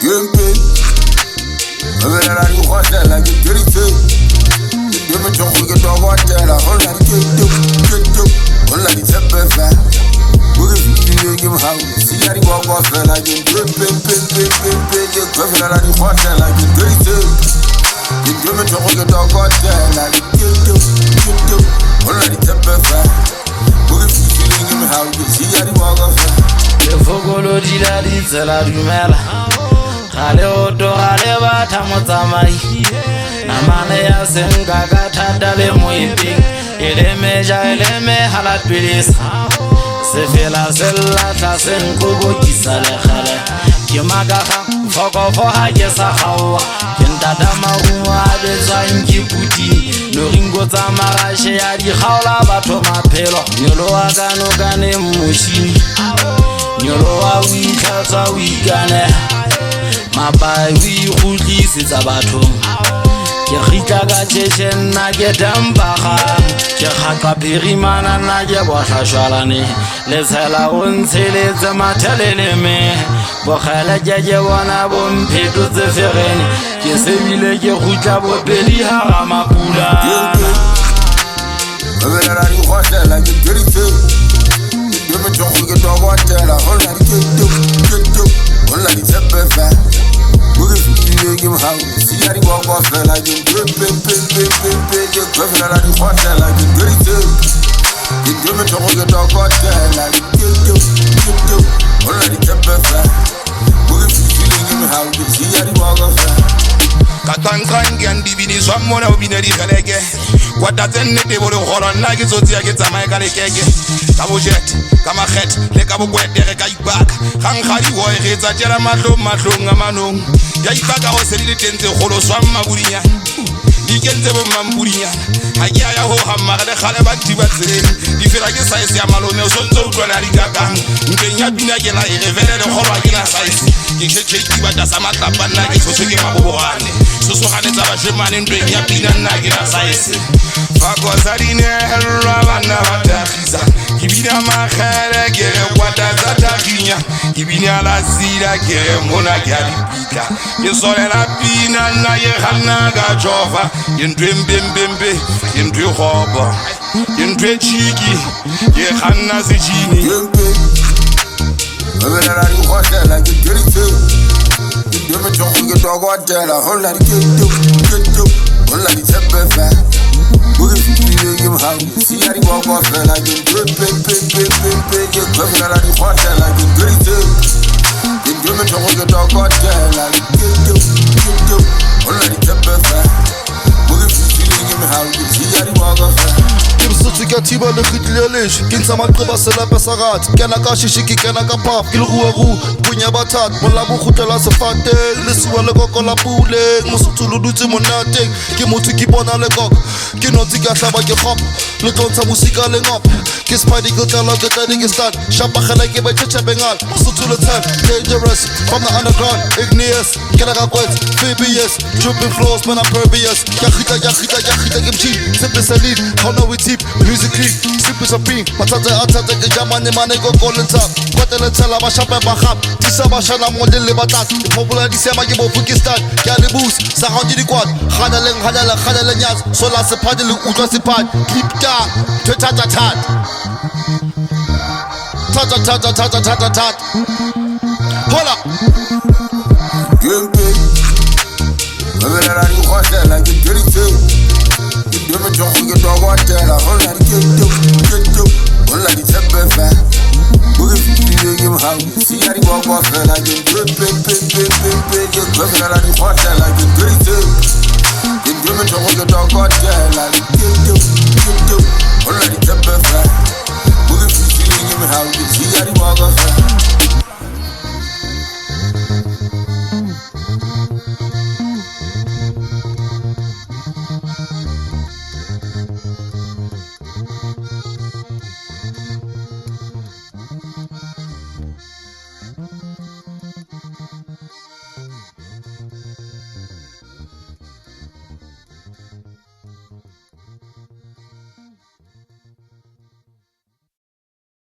Mpe, you want that like a dirty thing. You me talk we get dog out there, all that get all that it's a perfect. We give you how see how you walk off like a Mpe, you come in and you want that like a dirty thing. You me talk we get dog out there like a get all that it's a perfect. We give you how see how you walk off. Le fogolo di la ditsela dumela gale oto gale batha motsamai namane ya senka ka thata le moiping ele meja ele me halatpilisa se fela sella tla senko go kisale gale ke magaga foko fo ha ke sa gawa ke ntata maruwa be tswang ke puti no ringo tsa marashe ya di gaola batho maphelo nyolo wa kano kane moshini nyolo wa withatsa wikane mabai wi khutlisetsa batho ke khitla ka tsheshe nna ke dambaga ke khaka pirimana nna ke bohlashwalane le tshela o ntsheletse mathelele me bogela ke bona bompheto tse ferene ke sebile ke khutla bopeli ha ga mapula You me talk we get dog out there, all that all that it's a perfect. We give you how see how you walk off like a Mpe, you come in and you want that like a dirty thing. You me talk we get dog out there like all that it's a perfect. We give you how see how you walk off. Katankangi andibini swamona ubineri khaleke kwatatenne de bolo khola nna ke tsotsi ya ke tsamaye ka lekeke ka bojet ka makget le ka bokwetere ka ibaka gangkhadi ho egetsa tjela mahlong a manong ya ibaka ho se le tentse kholo swamma budinyana di kentse bo mambudinyana ha ke ya ho hamara le khale ba diba tseleng di fela ke size ya malome o sontso utlwana di kakang nteng ya bina ke la e revele le kholo ke na size ke tsheki ba tsa matlapa nna ke tsotse ke mabobane so ganetsa ba shemane ntweng ya pina nna ke na size fakosa dinelwa bana ba tagisa ke bina magele ke re kwata tsa taginya ke bina la zila ke re mona ke a dipika ke solela pina nna ye ganna ka jofa ke ntwe mbembembe ke ntwe gobo ke ntwe chiki ke ganna sejini You me talk we get dog out there, all that all that it's a perfect. We give you how see how you walk off like a Mpe, you come in and you want that like a dirty thing. You me talk we get dog out there like all that it's a perfect. We give you how see how you walk off. Msutsi ka thiba le khitile lesho ke ntsha maqeba sela pesarati kena ka shishiki kena ka pap ke le ruaru punya bathat mola bo khutela sefate le siwa le kokola pule mosutsu lo dutse monate ke motho ke bona le kok ke notsi ka hlaba ke khop le tlontsha musika le ngop ke spidey go tala ke tadi ke start shapa khela ke bethe bengal mosutsu le tap dangerous from the underground igneous ke la ka kwet pbs dripping floors man I'm pervious ya khita ke mchi simple salid how know we musically simple shopping matsatse ke jamane mane go golden top kwatela tsela ba shape ba gap tisa ba shana mo le batat di popular di sema ke bo Pakistan ya le boost sa handi di kwat khanala nyaz sola se phadi le utwa se phadi keep down tat hola Mpe, you want that like a dirty thing. You me talk we get dog out there, all that all that it's a perfect. We give you how see how you walk off like a Mpe, you come in and you want that like a dirty thing. You me talk we get dog out there like all that